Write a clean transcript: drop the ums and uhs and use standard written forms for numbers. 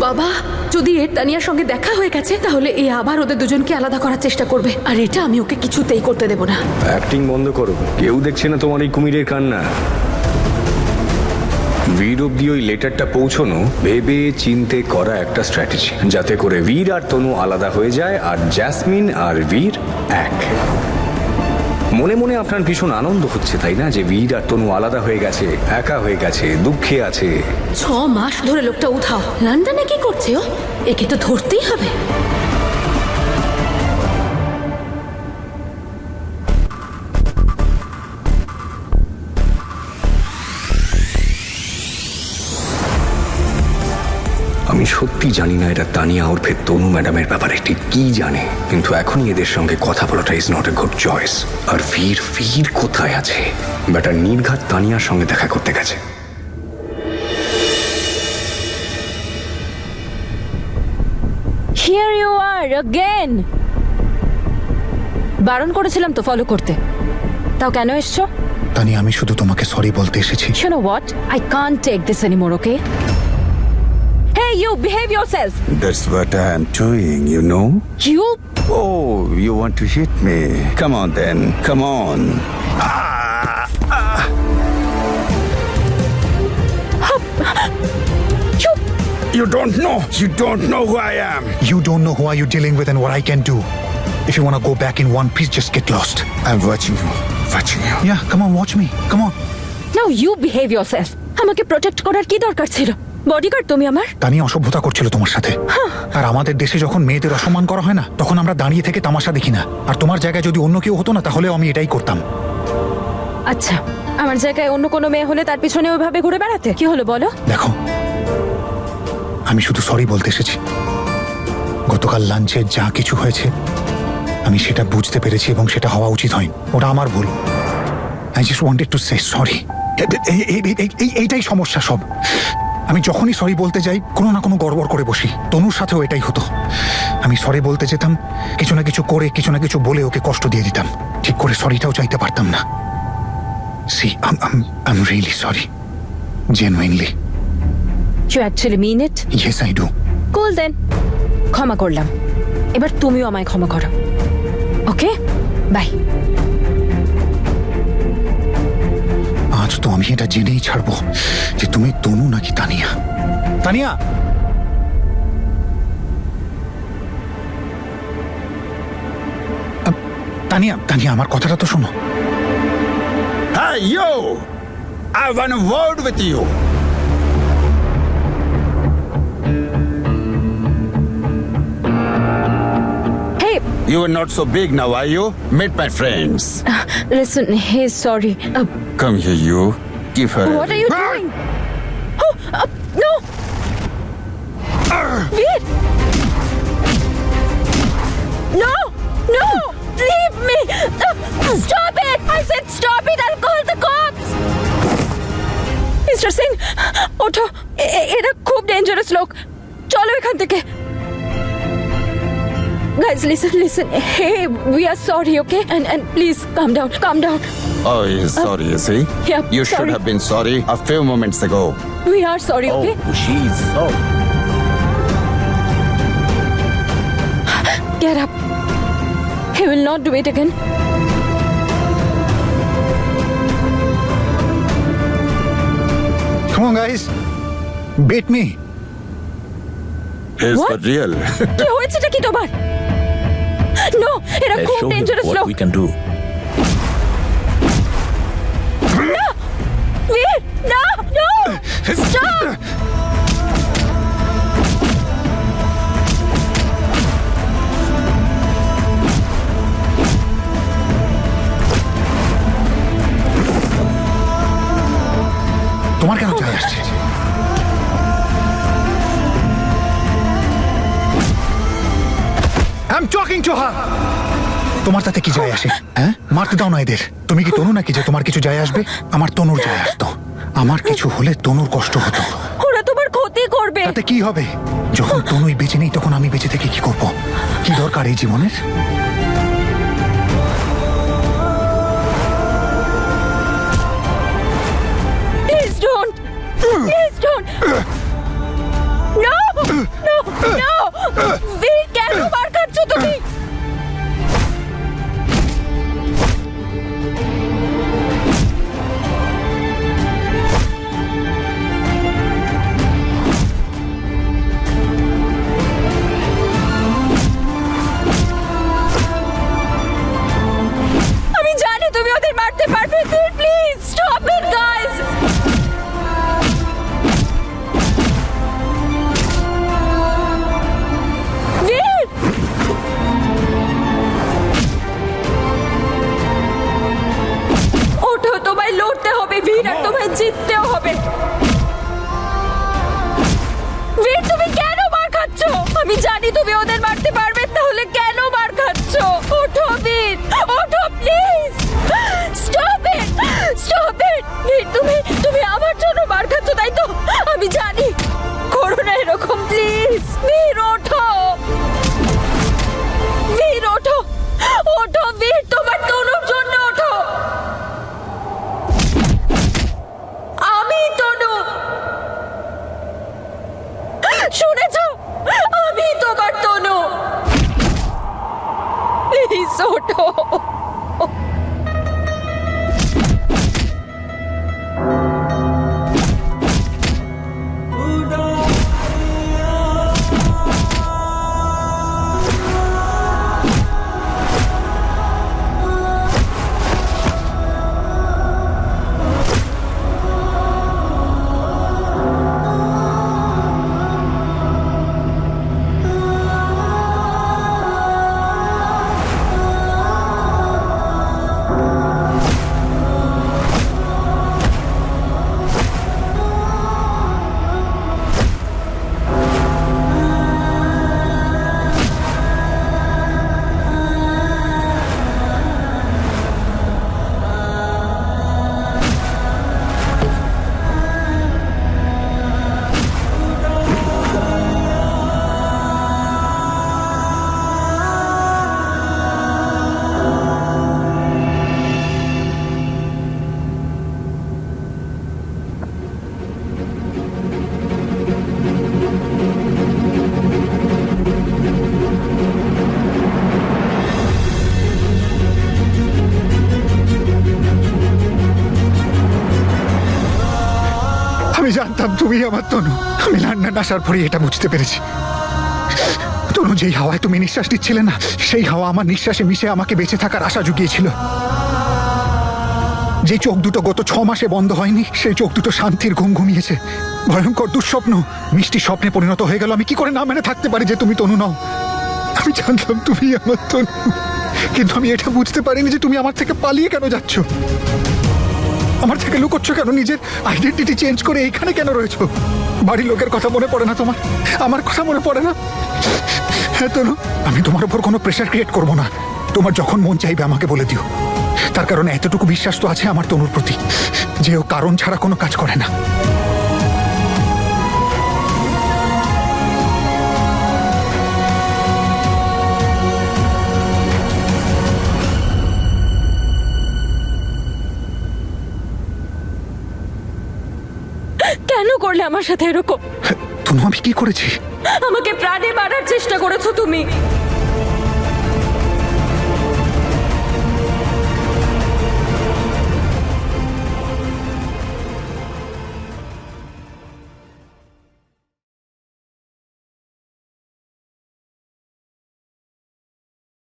বাবা, যদি এর তানিয়ার সঙ্গে দেখা হয়ে গেছে তাহলে এ আবার ওদের দুজনকে আলাদা করার চেষ্টা করবে, আর এটা আমি ওকে কিছুতেই করতে দেব না। অ্যাক্টিং বন্ধ করো, কেউ দেখছে না তোমার এই কুমিরের কান্না। বীর অব্দি ওই লেটারটা পৌঁছানো ভেবে চিনতে করা একটা স্ট্র্যাটেজি, যাতে করে বীর আর তনু আলাদা হয়ে যায় আর জ্যাসমিন আর বীর এক। মনে মনে আপনার ভীষণ আনন্দ হচ্ছে তাই না, যে বীর আর তনু আলাদা হয়ে গেছে, একা হয়ে গেছে, দুঃখে আছে। 6 মাস ধরে লোকটা উধাও, লন্ডনে কি করছে ও? একে তো ধরতেই হবে। আমি সত্যি জানি না এটা তানিয়া ওরফে তনু ম্যাডামের ব্যাপারে ঠিক কি জানে, কিন্তু এখনই এদের সঙ্গে কথা বলাটা is not a good choice. আর বীর বীর কোথায় আছে? বেটা নির্ঘাত তানিয়ার সঙ্গে দেখা করতে গেছে। Here you are again. বারণ করেছিলাম তো ফলো করতে, তাও কেন এসছো? তানিয়া, আমি শুধু তোমাকে সরি বলতে এসেছি। You know what? I can't take this anymore, okay? Hey, you behave yourself. That's what I'm doing, you know? You Oh, you want to hit me? Come on then, come on. You don't know who I am. You don't know who are you dealing with and what I can do. If you want to go back in one piece, just get lost. I'm watching you. Yeah, come on, watch me. Come on. now you behave yourself. আমাকে protect করার কি দরকার ছিল? Bodyguard তুমি আমার? তানিয়া অসভ্যতা করছিল তোমার সাথে। আর আমাদের দেশে যখন মেয়েদের অসম্মান করা হয় না, তখন আমরা দাঁড়িয়ে থেকে তামাশা দেখি না। আর তোমার জায়গায় যদি অন্য কেউ হতো না, তাহলে আমি এটাই করতাম। আচ্ছা, আমার জায়গায় অন্য কোনো মেয়ে হলে তার পিছনে ওইভাবে ঘুরে বেড়াতে? কি হলো বলো? দেখো, আমি শুধু সরি বলতে এসেছি। গতকাল লাঞ্চে যা কিছু হয়েছে আমি সেটা বুঝতে পেরেছি এবং সেটা হওয়া উচিত হয়নি। ওটা আমার ভুল। I just wanted to say sorry. এইটাই সমস্যা সব। আমি যখনই সরি বলতে যাই কোনো না কোনো গড়বড় করে বসি। তনুর সাথেও এটাই হতো। আমি সরি বলতে যেতাম, কিছু না কিছু করে, কিছু না কিছু বলে ওকে কষ্ট দিয়ে দিতাম। ঠিক করে সরিটাও চাইতে পারতাম না। See, I am really sorry, genuinely. You actually mean it? Yes, I do. Cool then. ক্ষমা করলাম, এবার তুমিও আমায় ক্ষমা করো। ওকে, বাই। আজ তো আমি এটা জেনেই ছাড়বো যে তুমি তনু নাকি তানিয়া। তানিয়া, তানিয়া, তানিয়া, আমার কথাটা তো শোনো। Hey, you! I want a word with you. Hey, You are not so big now, are you? Meet my friends. listen, he's sorry. Come here, you. Give her. What are you doing? Oh, no! Veer! No! No! Leave me! Stop it! I said stop it! I'll call the cops! Mr. Singh, ওঠো, এরা খুব dangerous লোক। চলো এখান থেকে। Guys, listen. Hey, we are sorry, okay? And please, calm down. Oh, he's sorry, is he? Yeah, You should sorry. have been sorry a few moments ago. We are sorry, okay? Oh, she's sorry. Get up. He will not do it again. Come on, guys. Beat me. He's What? for real. কি হয়েছেটা কি তোমার? No, এরা Let's খুব show him dangerous what লোক। we can do. Veer, no! Stop! তোমার কেন যায় আসছে? I'm talking to her. তোমার তাতে কি যায় আসে? হ্যাঁ, মারতে দাও না এদের। তুমি কি তনু নাকি যে তোমার কিছু যায় আসবে? আমার তনুর যায় আসতো। আমার কিছু হলে তনুর কষ্ট হতো। ওরা তোমার ক্ষতি করবে। তাতে কি হবে? যখন তনুই বেঁচে নেই তখন আমি বেঁচে থেকে কি করব? কি দরকার এই জীবনের? Please don't! No! বীর আর তোমায় জিততেও হবে। বীর তুমি কেন মার খাচ্ছ? আমি জানি তুমি ওদের মারতে পারবে, তাহলে কেন মার খাচ্ছ? ওঠো বীর, ওঠো please. Stop it, stop it. বীর তুমি আমার জন্য মার খাচ্ছ, তাই তো? আমি জানি, করো না এরকম প্লিজ। বীর ওঠো, বীর ওঠো, ওঠো বীর, তোমার তনুর জন্য ওঠো। আমি তনু, শুনেছ? আমি তোমার তনু, প্লিজ ওঠো। আমি জানতাম তুমি আমার তনু। আমি লন্ডন আসার পরে এটা বুঝতে পেরেছি। তনু, যেই হাওয়ায় তুমি নিঃশ্বাস নিচ্ছিলে না, সেই হাওয়া আমার নিঃশ্বাসে মিশে আমাকে বেঁচে থাকার আশা জুগিয়েছিল। যে চোখ দুটো গত 6 মাসে বন্ধ হয়নি, সেই চোখ দুটো শান্তির ঘুম ঘুমিয়েছে। ভয়ঙ্কর দুঃস্বপ্ন মিষ্টি স্বপ্নে পরিণত হয়ে গেল। আমি কি করে না মেনে থাকতে পারি যে তুমি তনু নও? আমি জানতাম তুমি আমার তনু, কিন্তু আমি এটা বুঝতে পারিনি যে তুমি আমার থেকে পালিয়ে কেন যাচ্ছ, আমার থেকে লুকোচ্ছ কেন, নিজের আইডেন্টিটি চেঞ্জ করে এইখানে কেন রয়েছো? বাড়ির লোকের কথা মনে পড়ে না তোমার? আমার কথা মনে পড়ে না? হ্যাঁ তনু, আমি তোমার উপর কোনো প্রেশার ক্রিয়েট করবো না। তোমার যখন মন চাইবে আমাকে বলে দিও। তার কারণে এতটুকু বিশ্বাস তো আছে আমার তনুর প্রতি, যে ও কারণ ছাড়া কোনো কাজ করে না। কেন করলে আমার সাথে এরকম? তনু, আমি কি করেছি? আমাকে প্রাণে মারার চেষ্টা করেছো তুমি।